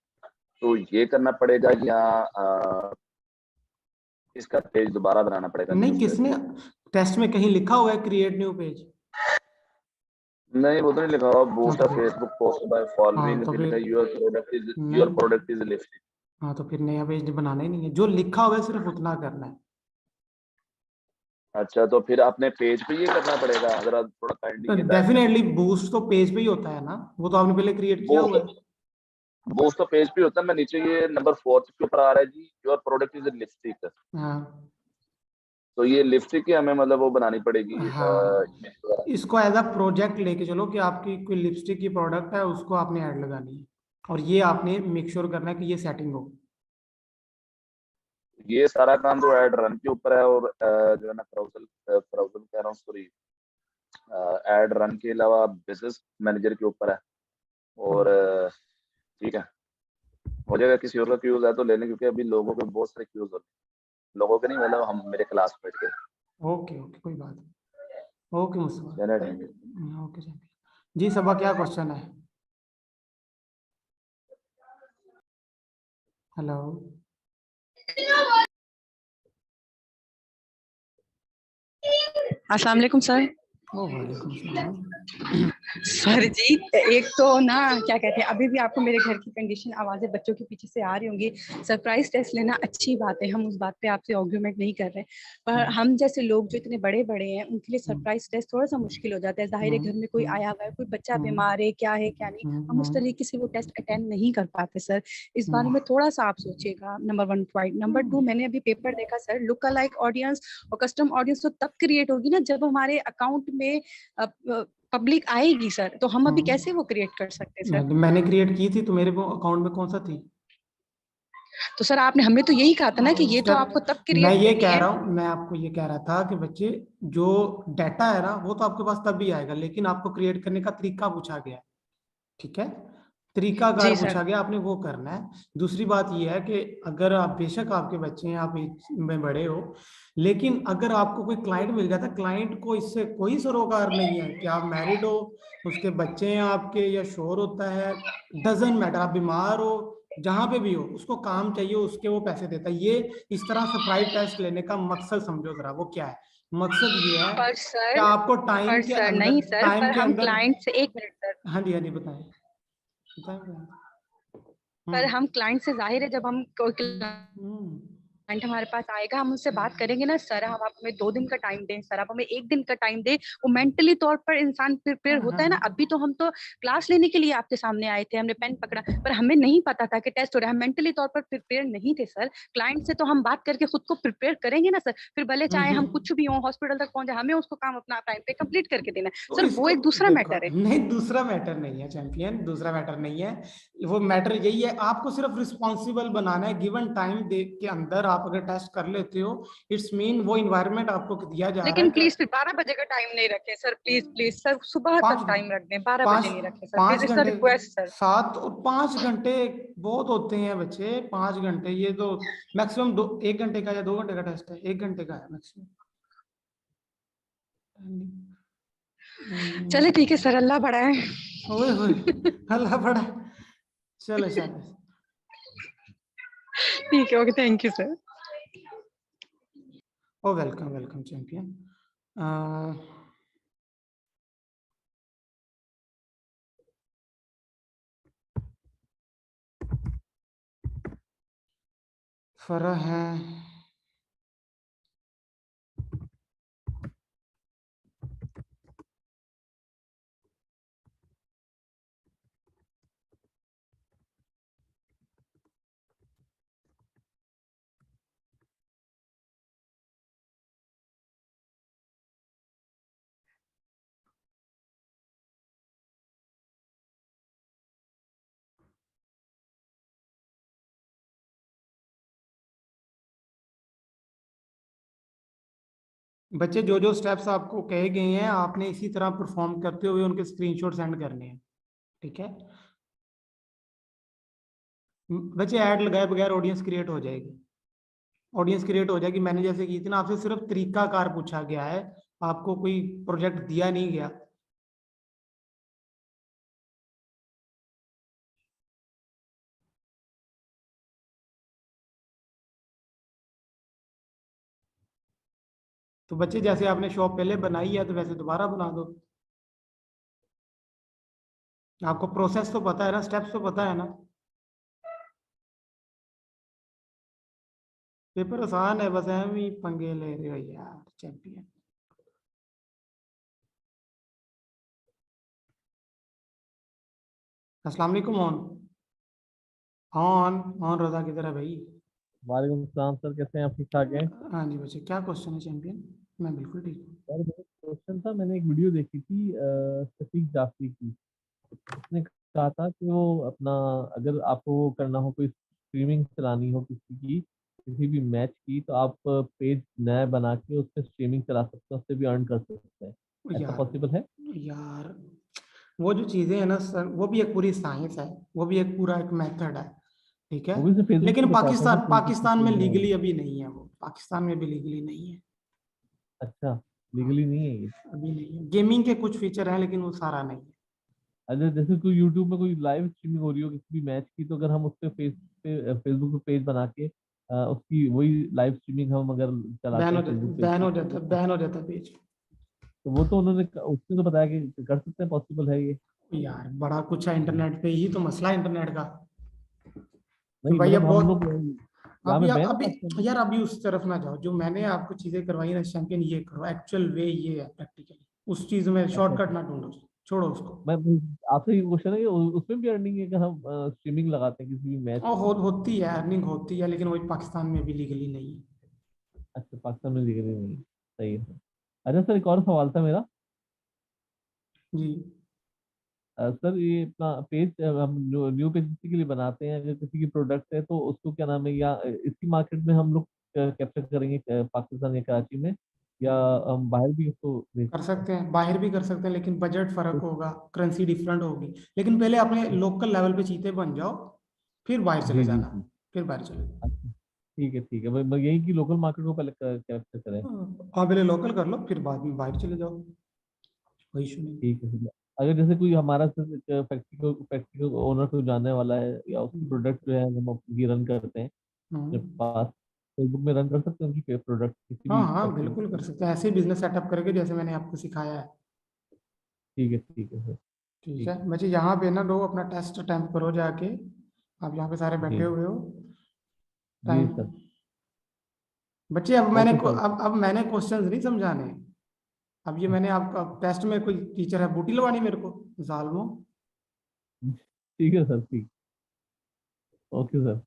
[SPEAKER 2] तो ये करना पड़ेगा, या इसका पेज दोबारा बनाना पड़ेगा न्यू
[SPEAKER 1] नहीं,
[SPEAKER 2] पेज?
[SPEAKER 1] किसने टेस्ट में कहीं लिखा हुआ है क्रिएट न्यू पेज?
[SPEAKER 2] नहीं वो तो नहीं लिखा हुआ,
[SPEAKER 1] हाँ
[SPEAKER 2] बूस्ट
[SPEAKER 1] तो
[SPEAKER 2] ऑफ
[SPEAKER 1] फिर,
[SPEAKER 2] फेसबुक पोस्ट बाय
[SPEAKER 1] हाँ
[SPEAKER 2] फॉलोइंग
[SPEAKER 1] तो
[SPEAKER 2] लिखा
[SPEAKER 1] फिर
[SPEAKER 2] है, योर प्रोडक्ट
[SPEAKER 1] नहीं,
[SPEAKER 2] इज लिफ्टेड।
[SPEAKER 1] हाँ तो फिर नया पेज बनाना ही नहीं है, जो लिखा हुआ है सिर्फ उतना करना है।
[SPEAKER 2] अच्छा, तो फिर अपने पेज पे ये करना पड़ेगा, अगर आप थोड़ा काइंडली ये गाइड करें।
[SPEAKER 1] डेफिनेटली बूस्ट तो पेज पे ही होता है ना, वो तो आपने पहले क्रिएट किया
[SPEAKER 2] वो
[SPEAKER 1] हुआ है।
[SPEAKER 2] वो उसका पेज पे होता है। मैं नीचे ये नंबर 4 के ऊपर आ रहा है जी, योर प्रोडक्ट इज लिपस्टिक।
[SPEAKER 1] हाँ
[SPEAKER 2] तो ये लिपस्टिक की हमें मतलब वो बनानी पड़ेगी
[SPEAKER 1] हाँ,
[SPEAKER 2] इमेज वगैरह।
[SPEAKER 1] इसको एज अ प्रोजेक्ट लेके चलो कि आपकी कोई लिपस्टिक की प्रोडक्ट है, उसको आपने ऐड लगानी है, और ये आपने मेक श्योर करना है कि ये सेटिंग हो।
[SPEAKER 2] ये सारा काम तो एड रन के ऊपर है, और जो है ना ब्राउजर कह रहा हूँ, सॉरी, एड रन के अलावा बिजनेस मैनेजर के ऊपर है। और ठीक है, हो जाएगा। किसी और का क्यूज है तो ले लें, क्योंकि अभी लोगों के बहुत सारे क्यूज होते हैं। लोगों के नहीं, मतलब हम मेरे क्लासमेट के।
[SPEAKER 1] ओके ओके, कोई बात नहीं। ओके
[SPEAKER 2] चलिए ठीक है।
[SPEAKER 1] मुस्तफा, ओके जी। सबा क्या क्वेश्चन है? हेलो।
[SPEAKER 3] अस्सलाम वालेकुम सर।
[SPEAKER 1] ओ वालेकुम सलाम।
[SPEAKER 3] सर जी, एक तो ना क्या कहते हैं, अभी भी आपको मेरे घर की कंडीशन, आवाजें बच्चों के पीछे से आ रही होंगी। सरप्राइज टेस्ट लेना अच्छी बात है, हम उस बात पे आपसे आर्ग्यूमेंट नहीं कर रहे, पर हम जैसे लोग जो इतने बड़े बड़े हैं उनके लिए सरप्राइज टेस्ट थोड़ा सा मुश्किल हो जाता है। जाहिर है घर में कोई आया हुआ है, कोई बच्चा बीमार है, क्या है क्या नहीं, हम उस तरीके से वो टेस्ट अटेंड नहीं कर पाते सर। इस बारे में थोड़ा सा आप सोचिएगा, नंबर 1 पॉइंट। नंबर 2, मैंने अभी पेपर देखा सर, लुक अलाइक ऑडियंस और कस्टम ऑडियंस तो तब क्रिएट होगी ना जब हमारे अकाउंट में पब्लिक आएगी सर, तो हम अभी कैसे वो क्रिएट कर सकते हैं सर?
[SPEAKER 1] मैंने क्रिएट की थी, तो मेरे अकाउंट में कौन सा थी?
[SPEAKER 3] तो सर आपने हमें तो यही कहा था ना कि ये तो आपको तब
[SPEAKER 1] मैं
[SPEAKER 3] क्रिएट
[SPEAKER 1] ये
[SPEAKER 3] करनी
[SPEAKER 1] कह
[SPEAKER 3] है।
[SPEAKER 1] रहा हूँ, मैं आपको ये कह रहा था कि बच्चे, जो डाटा है ना वो तो आपके पास तब भी आएगा, लेकिन आपको क्रिएट करने का तरीका पूछा गया है, ठीक है? तरीकाकार
[SPEAKER 3] जी
[SPEAKER 1] पूछा
[SPEAKER 3] सर।
[SPEAKER 1] गया, आपने वो करना है। दूसरी बात ये है कि अगर आप, बेशक आपके बच्चे हैं, आप एज में बड़े हो, लेकिन अगर आपको कोई क्लाइंट मिल जाता है, क्लाइंट को इससे कोई सरोकार नहीं है कि आप मैरिड हो, उसके बच्चे हैं आपके, या शोर होता है, डजंट मैटर, आप बीमार हो, जहां पे भी हो, उसको काम चाहिए, उसके वो पैसे देता है। ये इस तरह सरप्राइज टेस्ट लेने का मकसद समझो जरा, वो क्या है? मकसद ये है
[SPEAKER 3] पर
[SPEAKER 1] कि
[SPEAKER 3] सर
[SPEAKER 1] आपको
[SPEAKER 3] पर सर नहीं सर, पर हम
[SPEAKER 1] टाइम के अंदर।
[SPEAKER 3] क्लाइंट से, एक मिनट सर,
[SPEAKER 1] हाँ जी, हाँ जी, बताएं बताएं।
[SPEAKER 3] पर
[SPEAKER 1] हम्म
[SPEAKER 3] हम क्लाइंट से, जाहिर है जब हम कोई
[SPEAKER 1] हम्म
[SPEAKER 3] क्लाइंट हमारे पास आएगा हम उससे बात करेंगे ना, सर हम आप हमें 2 दिन का टाइम दें, सर आप हमें 1 दिन का टाइम दें। वो मेंटली तौर पर इंसान प्रिपेयर
[SPEAKER 1] हाँ हाँ
[SPEAKER 3] होता है ना।
[SPEAKER 1] हाँ।
[SPEAKER 3] अभी तो हम तो क्लास लेने के लिए आपके सामने आए थे, हमने पेन पकड़ा, पर हमें नहीं पता था कि टेस्ट हो रहा है, हम मेंटली तौर पर प्रिपेयर नहीं थे सर। क्लाइंट से तो हम बात करके खुद को प्रिपेयर करेंगे ना सर, फिर भले चाहे हम कुछ भी हो, हॉस्पिटल तक पहुंचे, हमें उसको काम अपना टाइम पे कंप्लीट करके देना है
[SPEAKER 1] तो
[SPEAKER 3] सर, वो
[SPEAKER 1] इसको
[SPEAKER 3] एक दूसरा
[SPEAKER 1] देखो,
[SPEAKER 3] मैटर है।
[SPEAKER 1] नहीं दूसरा मैटर नहीं है चैंपियन, दूसरा मैटर नहीं है। वो मैटर यही है, आपको सिर्फ रिस्पॉन्सिबल बनाना है। गिवन टाइम दे के अंदर आप अगर टेस्ट कर लेते हो, इट्स मीन वो इन्वायरमेंट आपको दिया जा रहा है
[SPEAKER 3] लेकिन
[SPEAKER 1] कि
[SPEAKER 3] प्लीज फिर 12 बजे का टाइम नहीं रखें सर, प्लीज प्लीज सर, सुबह तक
[SPEAKER 1] 5
[SPEAKER 3] टाइम रख दें, 12 बजे
[SPEAKER 1] पाँच
[SPEAKER 3] नहीं रखें सर, प्लीज,
[SPEAKER 1] पाँच
[SPEAKER 3] इट्स अ
[SPEAKER 1] घंटे
[SPEAKER 3] रिक्वेस्ट सर।
[SPEAKER 1] 5 घंटे बहुत होते हैं बच्चे, 5 घंटे ये तो मैक्सिमम 1 घंटे का या 2 घंटे का टेस्ट है, 1 घंटे का है मैक्सिमम।
[SPEAKER 3] चले ठीक है सर, अल्लाह बड़ा है।
[SPEAKER 1] ओए होए, अल्लाह बड़ा। चलो शाबाश।
[SPEAKER 3] ठीक है, okay, thank you sir.
[SPEAKER 1] Oh welcome welcome champion. फरा है। बच्चे, जो जो स्टेप्स आपको कहे गए हैं, आपने इसी तरह परफॉर्म करते हुए उनके स्क्रीनशॉट सेंड करने हैं, ठीक है? बच्चे, ऐड लगाए बगैर ऑडियंस क्रिएट हो जाएगी, ऑडियंस क्रिएट हो जाएगी। मैंने जैसे की थी ना, आपसे सिर्फ तरीकाकार पूछा गया है, आपको कोई प्रोजेक्ट दिया नहीं गया। तो बच्चे, जैसे आपने शॉप पहले बनाई है, तो वैसे दोबारा बना दो। आपको प्रोसेस तो पता है ना, स्टेप्स तो पता है ना? पेपर आसान है, बस हम ही पंगे ले रहे हो यार चैंपियन। अस्सलाम वालेकुम मोहन। मोहन रजा किधर है भाई?
[SPEAKER 4] वालेकुम सलाम सर, कैसे हैं आप? ठीक ठाक हैं?
[SPEAKER 1] हाँ जी बच्चे, क्या क्वेश्चन है चैंपियन? मैं बिल्कुल ठीक हूँ।
[SPEAKER 4] सर मेरा क्वेश्चन था, मैंने एक वीडियो देखी थी शफीक जाफरी की। उसने कहा था कि वो अपना, अगर आपको वो करना हो, कोई स्ट्रीमिंग चलानी हो किसी की, किसी भी मैच की, तो आप पेज नया बना के उस पर स्ट्रीमिंग चला सकते हैं, उससे भी अर्न कर सकते हैं। ऐसा
[SPEAKER 1] यार
[SPEAKER 4] पॉसिबल है?
[SPEAKER 1] यार वो जो चीजें है ना सर, वो भी एक पूरी साइंस है, वो भी एक पूरा एक मेथड है, ठीक है।
[SPEAKER 4] वो भी सिर्फ फेसबुक पे
[SPEAKER 1] लेकिन
[SPEAKER 4] बताते हैं कि
[SPEAKER 1] पाकिस्तान
[SPEAKER 4] फेसबुक पे
[SPEAKER 1] पाकिस्तान में
[SPEAKER 4] पेज बनाओ।
[SPEAKER 1] लीगली अभी नहीं है, वो पाकिस्तान में भी लीगली नहीं है।
[SPEAKER 4] अच्छा,
[SPEAKER 1] हाँ,
[SPEAKER 4] लीगली नहीं है ये?
[SPEAKER 1] अभी नहीं है। गेमिंग के कुछ फीचर हैं लेकिन वो सारा नहीं है।
[SPEAKER 4] अगर जैसे कोई यूट्यूब में कोई लाइव स्ट्रीमिंग हो रही हो किसी भी मैच की, तो अगर हम उस पे फेसबुक पे पेज बना के उसकी वही लाइव स्ट्रीमिंग हम अगर चलाते हैं फेसबुक पेज
[SPEAKER 1] बैन
[SPEAKER 4] पे,
[SPEAKER 1] हो
[SPEAKER 4] तो
[SPEAKER 1] जाता, बैन हो जाता पेज।
[SPEAKER 4] तो वो तो उन्होंने उसने तो बताया कि कर सकते हैं, पॉसिबल है ये?
[SPEAKER 1] यार बड़ा कुछ है इंटरनेट पे, ही तो मसला है इंटरनेट का।
[SPEAKER 4] नहीं
[SPEAKER 1] भाई अब
[SPEAKER 4] मतलब हम
[SPEAKER 1] बहुत,
[SPEAKER 4] लोग यहाँ
[SPEAKER 1] अभी
[SPEAKER 4] में बैन
[SPEAKER 1] अभी
[SPEAKER 4] करते हैं।
[SPEAKER 1] यार अभी उस तरफ ना जाओ, जो मैंने आपको चीजें करवाई ना चैंपियन, ये करो, एक्चुअल वे ये है प्रैक्टिकली। उस चीज में
[SPEAKER 4] अच्छा
[SPEAKER 1] शॉर्टकट
[SPEAKER 4] अच्छा।
[SPEAKER 1] ना ढूंढो, छोड़ो उसको।
[SPEAKER 4] मैं आपसे ये क्वेश्चन है कि उसमें भी अर्निंग है, अगर हम स्ट्रीमिंग लगाते हैं किसी भी मैच
[SPEAKER 1] और
[SPEAKER 4] की?
[SPEAKER 1] होती है, अर्निंग होती है, लेकिन वही पाकिस्तान में भी लीगली नहीं है।
[SPEAKER 4] अच्छा, पाकिस्तान में लीगली नहीं है, सही है। अच्छा सर, एक और सवाल था मेरा।
[SPEAKER 1] जी।
[SPEAKER 4] सर ये अपना पेज हम न्यू पेज किसी के लिए बनाते हैं, अगर किसी की प्रोडक्ट है तो उसको क्या नाम है, या इसी मार्केट में हम लोग कैप्चर करेंगे पाकिस्तान या कराची में, या हम बाहर भी उसको भेज
[SPEAKER 1] कर
[SPEAKER 4] सकते हैं?
[SPEAKER 1] सकते हैं, बाहर भी कर सकते हैं, लेकिन बजट फर्क होगा, करेंसी डिफरेंट होगी। लेकिन पहले अपने लोकल लेवल पे चीते बन जाओ, फिर बाहर चले
[SPEAKER 4] जी जी
[SPEAKER 1] जाना,
[SPEAKER 4] जी।
[SPEAKER 1] फिर बाहर चले जाना।
[SPEAKER 4] अच्छा, ठीक है, मैं यही कि लोकल मार्केट को पहले कैप्चर करें।
[SPEAKER 1] हाँ पहले लोकल कर लो, फिर बाद में बाहर चले जाओ, कोई इशू नहीं।
[SPEAKER 4] ठीक है सर। अगर जैसे कोई हमारा फैक्ट्री को ओनर को जानने वाला है, या उसकी
[SPEAKER 1] हम्म,
[SPEAKER 4] प्रोडक्ट जो है हम अपनी रन करते हैं अपने
[SPEAKER 1] हम्म।
[SPEAKER 4] पास, फेसबुक में रन कर सकते हैं उनकी प्रोडक्ट किसी
[SPEAKER 1] हाँ
[SPEAKER 4] भी
[SPEAKER 1] हाँ
[SPEAKER 4] फैक्ट्री
[SPEAKER 1] बिल्कुल कर
[SPEAKER 4] की?
[SPEAKER 1] सकते हैं, ऐसे ही बिजनेस सेटअप करके जैसे मैंने आपको सिखाया है।
[SPEAKER 4] ठीक है सर।
[SPEAKER 1] ठीक है
[SPEAKER 4] ठीक।
[SPEAKER 1] बच्चे, यहाँ पे ना लो अपना टेस्ट अटेम्प्ट करो जाके। आप यहाँ पे सारे बैठे
[SPEAKER 4] जी
[SPEAKER 1] हुए हो।
[SPEAKER 4] जी
[SPEAKER 1] टाइम।
[SPEAKER 4] सर।
[SPEAKER 1] बच्चे अब मैंने
[SPEAKER 4] ओके सर।
[SPEAKER 1] अब मैंने क्वेश्चंस नहीं समझाने। अब ये मैंने आपका टेस्ट में कोई टीचर है बूटी लगवानी मेरे को, जालमो।
[SPEAKER 4] ठीक है सर, ठीक। Okay sir.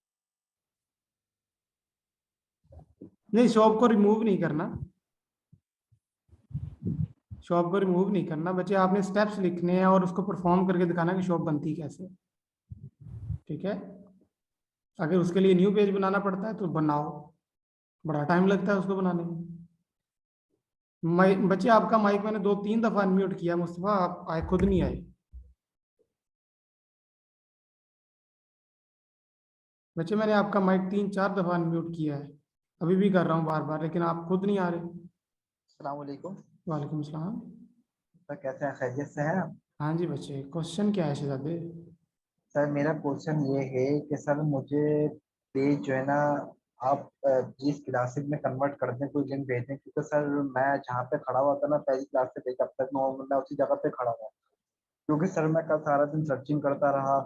[SPEAKER 1] नहीं, शॉप को रिमूव नहीं करना, शॉप को रिमूव नहीं करना बच्चे, आपने स्टेप्स लिखने हैं और उसको परफॉर्म करके दिखाना कि शॉप बनती कैसे। ठीक है। अगर उसके लिए न्यू पेज बनाना पड़ता है तो बनाओ, बड़ा टाइम लगता है उसको बनाने में। बच्चे आपका माइक मैंने 2-3 दफा अनम्यूट किया, मुस्तफा आप आए, खुद नहीं आए। बच्चे मैंने आपका माइक 3-4 दफा अनम्यूट किया है, अभी भी कर रहा हूँ बार बार, लेकिन आप खुद नहीं आ रहे।
[SPEAKER 5] अस्सलाम वालेकुम।
[SPEAKER 1] वालेकुम सलाम।
[SPEAKER 5] सर कैसे हैं, खैरियत से हैं आप?
[SPEAKER 1] हाँ जी बच्चे, क्वेश्चन क्या है शहजादे?
[SPEAKER 5] सर मेरा क्वेश्चन ये है कि सर मुझे पेज जो है ना, आप प्लीज क्लासिक में कन्वर्ट कर दें, कोई लिंक भेज दें, क्योंकि सर मैं जहाँ पे खड़ा हुआ था ना पहली क्लास से लेकर अब तक मैं उसी जगह पे खड़ा हुआ। क्योंकि सर मैं कल सारा दिन सर्चिंग करता रहा,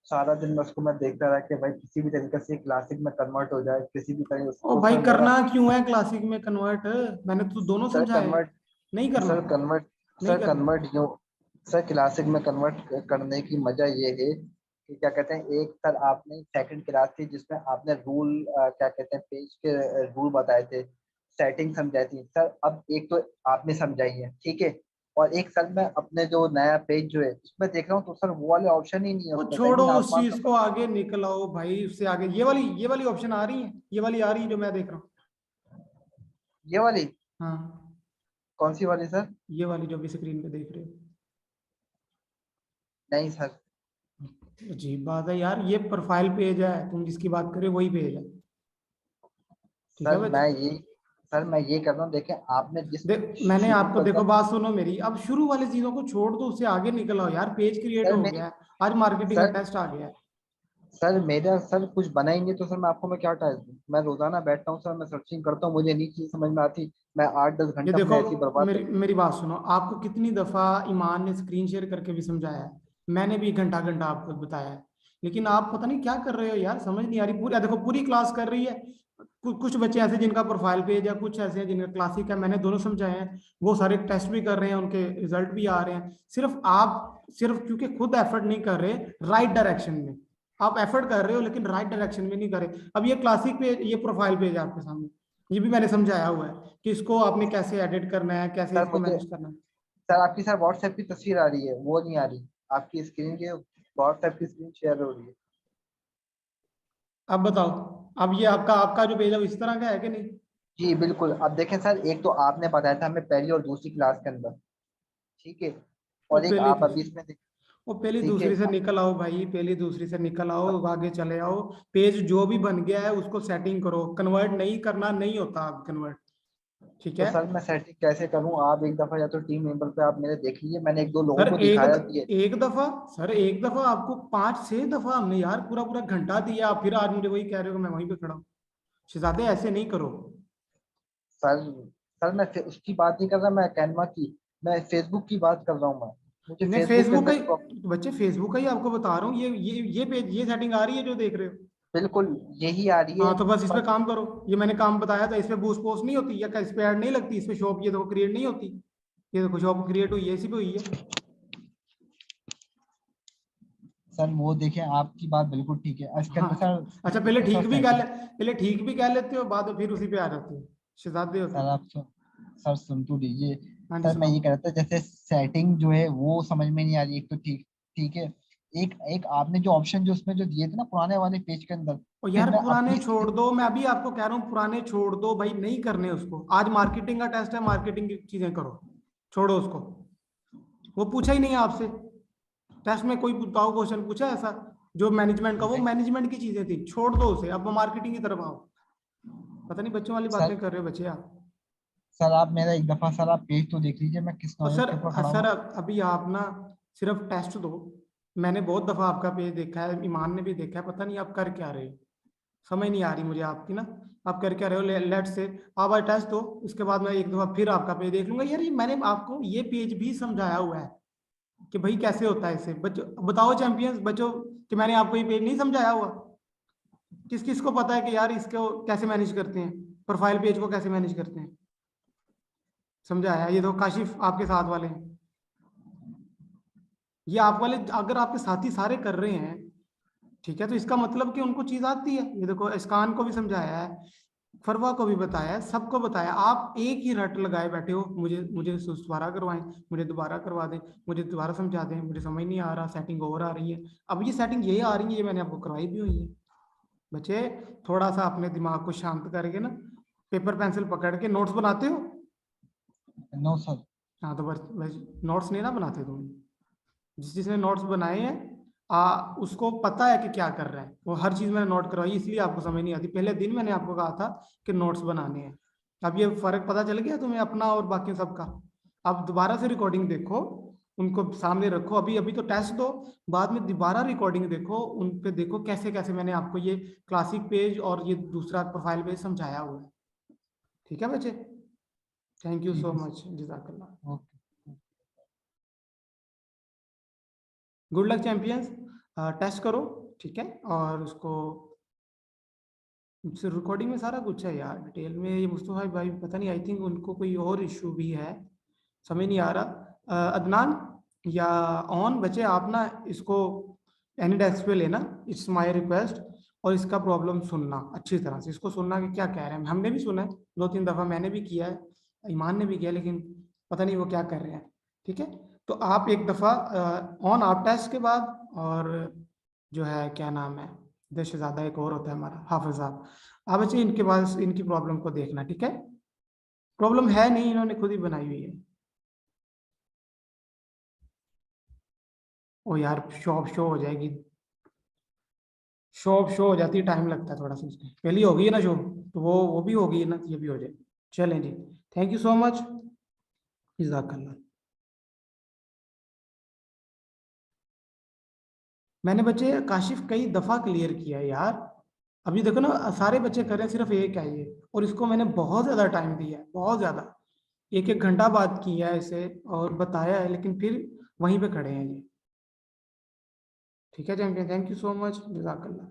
[SPEAKER 5] सारा दिन मैं उसको मैं देखता रहा कि भाई किसी भी तरीके से क्लासिक में कन्वर्ट हो जाए, किसी भी तरह
[SPEAKER 1] ओ
[SPEAKER 5] उसको
[SPEAKER 1] भाई,
[SPEAKER 5] सर मेरा।
[SPEAKER 1] करना क्यों है क्लासिक में कन्वर्ट? मैंने तो दोनों
[SPEAKER 5] सर
[SPEAKER 1] समझाए।
[SPEAKER 5] कन्वर्ट
[SPEAKER 1] नहीं करना,
[SPEAKER 5] सर कन्वर्ट
[SPEAKER 1] नहीं
[SPEAKER 5] सर
[SPEAKER 1] करना।
[SPEAKER 5] कन्वर्ट यूँ सर क्लासिक में कन्वर्ट करने की मजा ये है कि क्या कहते हैं, एक सर आपने सेकंड क्लास थी जिसमें आपने रूल क्या कहते हैं पेज के रूल बताए थे, सेटिंग समझाई थी सर। अब एक तो आपने समझाई है ठीक है, और एक सर मैं अपने जो नया पेज जो है उसमें देख रहा हूँ तो सर वो वाले ऑप्शन ही नहीं है
[SPEAKER 1] वो
[SPEAKER 5] उसमें,
[SPEAKER 1] छोड़ो
[SPEAKER 5] जमीन
[SPEAKER 1] उस
[SPEAKER 5] आसमान का
[SPEAKER 1] चीज को, आगे निकल आओ भाई, उससे आगे ये वाली ऑप्शन आ रही है, ये वाली आ रही है जो मैं देख रहा हूँ।
[SPEAKER 5] ये वाली
[SPEAKER 1] हाँ,
[SPEAKER 5] कौन सी वाली सर?
[SPEAKER 1] ये वाली जो भी स्क्रीन पे देख रहे
[SPEAKER 5] नहीं सर।
[SPEAKER 1] हो। अजीब बात है यार, ये प्रोफाइल पेज है, तुम जिसकी बात कर रहे हो वही पेज है। ठीक है
[SPEAKER 5] सर
[SPEAKER 1] बच्चे।
[SPEAKER 5] मैं ये सर मैं ये कर रहा हूँ, देखें आपने जिस
[SPEAKER 1] मैंने
[SPEAKER 5] शुरू
[SPEAKER 1] आपको,
[SPEAKER 5] का
[SPEAKER 1] देखो
[SPEAKER 5] जब
[SPEAKER 1] बात सुनो मेरी, अब शुरू वाली चीजों को छोड़ दो, उससे आगे निकल आओ यार, पेज क्रिएट
[SPEAKER 5] सर
[SPEAKER 1] हो
[SPEAKER 5] मेरी
[SPEAKER 1] गया है। आज मार्केटिंग का
[SPEAKER 5] सर
[SPEAKER 1] टेस्ट आ गया है।
[SPEAKER 5] सर मेरा सर कुछ बनाएंगे तो सर मैं आपको मैं क्या टाइप दूं? मैं रोजाना बैठता हूँ सर, मैं सर्चिंग करता हूँ, मुझे नहीं चीज समझ में आती, मैं 8-10
[SPEAKER 1] ये
[SPEAKER 5] घंटा
[SPEAKER 1] देखो,
[SPEAKER 5] अपने ऐसे ही बर्बाद
[SPEAKER 1] मेरी
[SPEAKER 5] कर।
[SPEAKER 1] मेरी बात सुनो, आपको कितनी दफा ईमान ने स्क्रीन शेयर करके भी समझाया है, मैंने भी घंटा घंटा आपको बताया है, लेकिन आप पता नहीं क्या कर रहे हो यार, समझ नहीं आ रही। पूरी देखो, पूरी क्लास कर रही है, कुछ बच्चे ऐसे जिनका प्रोफाइल पेज है, कुछ ऐसे हैं जिनका क्लासिक है, मैंने दोनों समझाए हैं, वो सारे टेस्ट भी कर रहे हैं, उनके रिजल्ट भी आ रहे हैं। सिर्फ क्योंकि खुद एफर्ट नहीं कर रहे राइट डायरेक्शन में, आप एफर्ट कर रहे हो लेकिन राइट डायरेक्शन में नहीं कर रहे। अब ये क्लासिक पेज, ये प्रोफाइल पेज है आपके सामने, ये भी मैंने समझाया हुआ है कि इसको आपने कैसे एडिट करना है, कैसे
[SPEAKER 5] सर
[SPEAKER 1] इसको
[SPEAKER 5] मुझे
[SPEAKER 1] मैनेज करना है।
[SPEAKER 5] सर आपकी सर व्हाट्सएप की तस्वीर आ रही है, वो नहीं आ रही आपकी स्क्रीन के, व्हाट्सएप की स्क्रीन शेयर हो रही है।
[SPEAKER 1] अब बताओ, अब ये आपका जो पेज है वो इस तरह का है कि नहीं?
[SPEAKER 5] जी बिल्कुल। अब देखें सर, एक तो आपने बताया था हमें पहली और दूसरी क्लास के अंदर, ठीक है,
[SPEAKER 1] वो
[SPEAKER 5] और एक
[SPEAKER 1] पहली
[SPEAKER 5] आप अभी
[SPEAKER 1] दूसरी
[SPEAKER 5] इसमें
[SPEAKER 1] वो पहली
[SPEAKER 5] ठीक है।
[SPEAKER 1] दूसरी से निकल आओ भाई, पहली दूसरी से निकल आओ, आगे चले आओ। पेज जो भी बन गया है उसको सेटिंग करो, कन्वर्ट नहीं करना नहीं होता अब कन्वर्ट, ठीक
[SPEAKER 5] तो
[SPEAKER 1] है?
[SPEAKER 5] सर मैं सेटिंग कैसे करूं? आप एक दफा या तो टीम मेंबर पे आप मेरे देख लीजिए, मैंने एक दो लोगों
[SPEAKER 1] सर
[SPEAKER 5] को दिखाया भी है।
[SPEAKER 1] एक दफा आपको 5-6 दफा हमने यार पूरा पूरा घंटा दिया, आप फिर आज मुझे वही कह रहे हो कि मैं वहीं पे खड़ा हूँ। शहजादे ऐसे नहीं करो।
[SPEAKER 5] सर सर मैं उसकी बात नहीं कर रहा, मैं कैनवा की, मैं फेसबुक की बात कर रहा हूँ। मैं मुझे
[SPEAKER 1] मैं
[SPEAKER 5] फेसबुक के
[SPEAKER 1] फेसबुक का ही,
[SPEAKER 5] अंदर
[SPEAKER 1] बच्चे फेसबुक का ही आपको बता रहा हूँ, ये पेज, ये सेटिंग आ रही है जो देख रहे हो।
[SPEAKER 5] बिल्कुल यही आ रही है।
[SPEAKER 1] हाँ तो बस इस पे
[SPEAKER 5] पर
[SPEAKER 1] काम करो, ये मैंने काम बताया था, इस पे बूस्ट पोस्ट नहीं होती, या इस पे ऐड नहीं लगती, इस पे शॉप ये देखो क्रिएट नहीं होती, ये देखो शॉप क्रिएट हुई है, इसी पे हुई है।
[SPEAKER 5] सर वो देखें, आपकी बात बिल्कुल ठीक है, इसके अंदर
[SPEAKER 1] हाँ
[SPEAKER 5] सर
[SPEAKER 1] अच्छा,
[SPEAKER 5] इसके सर सेटिंग।
[SPEAKER 1] पहले ठीक भी कह लेते हो, बाद में फिर उसी पे आ जाते हो, शहजादे हो
[SPEAKER 5] सर
[SPEAKER 1] तुम।
[SPEAKER 5] आप सर सुन तो लीजिए।
[SPEAKER 1] हाँ जी
[SPEAKER 5] सर मैं
[SPEAKER 1] सुनाओ।
[SPEAKER 5] ये कह रहा था, जैसे सेटिंग जो है वो समझ में नहीं आ रही, एक तो ठीक ठीक है, एक एक आपने जो ऑप्शन जो उसमें जो दिए थे ना पुराने वाले पेज के अंदर,
[SPEAKER 1] और
[SPEAKER 5] फिर
[SPEAKER 1] यार
[SPEAKER 5] मैं
[SPEAKER 1] पुराने
[SPEAKER 5] अपनी
[SPEAKER 1] छोड़
[SPEAKER 5] स्क्रीन।
[SPEAKER 1] दो, मैं अभी आपको कह रहा हूँ पुराने छोड़ दो भाई, नहीं करने उसको। आज मार्केटिंग का टेस्ट है, मार्केटिंग की चीजें करो, छोड़ो उसको। वो पूछा ही नहीं है आपसे टेस्ट में, कोई बताओ क्वेश्चन पूछा ऐसा जो मैनेजमेंट का, वो मैनेजमेंट की चीजें थी, छोड़ दो उसे, अब मार्केटिंग की तरफ आओ। पता नहीं बच्चों वाली
[SPEAKER 5] सर
[SPEAKER 1] बातें कर रहे हो बच्चे आप।
[SPEAKER 5] सर आप मेरा एक दफा सर आप पेज तो देख लीजिए, मैं किस
[SPEAKER 1] और
[SPEAKER 5] नौयत के ऊपर खड़ा
[SPEAKER 1] सर
[SPEAKER 5] हूँ।
[SPEAKER 1] अभी आप ना सिर्फ टेस्ट दो। मैंने बहुत दफा आपका पेज देखा है, ईमान ने भी देखा है, पता नहीं आप कर क्या रहे हो, समझ नहीं आ रही मुझे आपकी ना, आप कर क्या रहे हो। लेट से आप आज टेस्ट दो, इसके बाद मैं एक दफा फिर आपका पेज देख लूंगा। यार ये मैंने आपको ये पेज भी समझाया हुआ है कि भाई कैसे होता है इसे। बच्चों बताओ चैंपियंस बच्चों, कि मैंने आपको ये पेज नहीं समझाया हुआ? किस किस को पता है कि यार इसको कैसे मैनेज करते हैं, प्रोफाइल पेज को कैसे मैनेज करते हैं? समझाया। ये तो काशिफ आपके साथ वाले हैं, ये आप वाले, अगर आपके साथी सारे कर रहे हैं ठीक है, तो इसका मतलब कि उनको चीज आती है। ये देखो इसकान को भी समझाया है, फरवा को भी बताया है, सबको बताया। आप एक ही रट लगाए बैठे हो, मुझे मुझे दोबारा करवाएं, मुझे दोबारा करवा दें, मुझे दोबारा समझा दें, मुझे समझ नहीं आ रहा, सेटिंग ओवर आ रही है। अब ये सेटिंग यही आ रही है, ये मैंने आपको करवाई भी हुई है। बच्चे थोड़ा सा अपने दिमाग को शांत करके ना, पेपर पेंसिल पकड़ के नोट्स बनाते हो।
[SPEAKER 5] No sir.
[SPEAKER 1] हाँ तो बस नोट्स नहीं ना बनाते तुम। जिसने नोट्स बनाए हैं उसको पता है कि क्या कर रहा है, वो हर चीज मैंने नोट करवाई, इसलिए आपको समझ नहीं आती। पहले दिन मैंने आपको कहा था कि नोट्स बनाने हैं। अब ये फर्क पता चल गया तुम्हें अपना और बाकी सबका। अब दोबारा से रिकॉर्डिंग देखो, उनको सामने रखो, अभी अभी तो टेस्ट दो, बाद में दोबारा रिकॉर्डिंग देखो, उन पे देखो कैसे कैसे मैंने आपको ये क्लासिक पेज और ये दूसरा प्रोफाइल पेज समझाया हुआ है। ठीक है बच्चे, थैंक यू
[SPEAKER 5] ठीक
[SPEAKER 1] सो
[SPEAKER 5] है
[SPEAKER 1] मच, जज़ाकल्लाह।
[SPEAKER 5] Okay.
[SPEAKER 1] Good luck champions, test करो ठीक है, और उसको रिकॉर्डिंग में सारा कुछ है यार डिटेल में। ये मुस्तफा भाई पता नहीं, आई थिंक उनको कोई और इशू भी है, समझ नहीं आ रहा। अदनान या ऑन बच्चे, आप ना इसको एनी डेस्क पे लेना, इट्स माय रिक्वेस्ट, और इसका प्रॉब्लम सुनना अच्छी तरह से, इसको सुनना कि क्या कह रहे हैं। हमने भी सुना है 2-3 दफ़ा, मैंने भी किया है, ईमान ने भी किया, लेकिन पता नहीं वो क्या कर रहे हैं। ठीक है, तो आप एक दफ़ा ऑन आप टेस्ट के बाद, और जो है क्या नाम है, देश ज़्यादा एक और होता है हमारा हाफिज साहब, आप बच्चे इनके पास इनकी प्रॉब्लम को देखना। ठीक है, प्रॉब्लम है नहीं, इन्होंने खुद ही बनाई हुई है। ओ यार शॉप शो हो जाएगी, शॉप शो हो जाती है, टाइम लगता है थोड़ा सा उसमें, पहली हो गई है ना शो, तो वो भी हो गई है ना, ये भी हो जाए। चलें जी, थैंक यू सो मच, जज़ाकल्लाह। मैंने बच्चे काशिफ कई दफ़ा क्लियर किया है यार, अभी देखो ना सारे बच्चे कर रहे हैं, सिर्फ एक है ये, और इसको मैंने बहुत ज़्यादा टाइम दिया है, बहुत ज़्यादा, 1-1 घंटा बात किया है इसे और बताया है, लेकिन फिर वहीं पे खड़े हैं ये। ठीक है champion, thank you so much, जज़ाकल्लाह।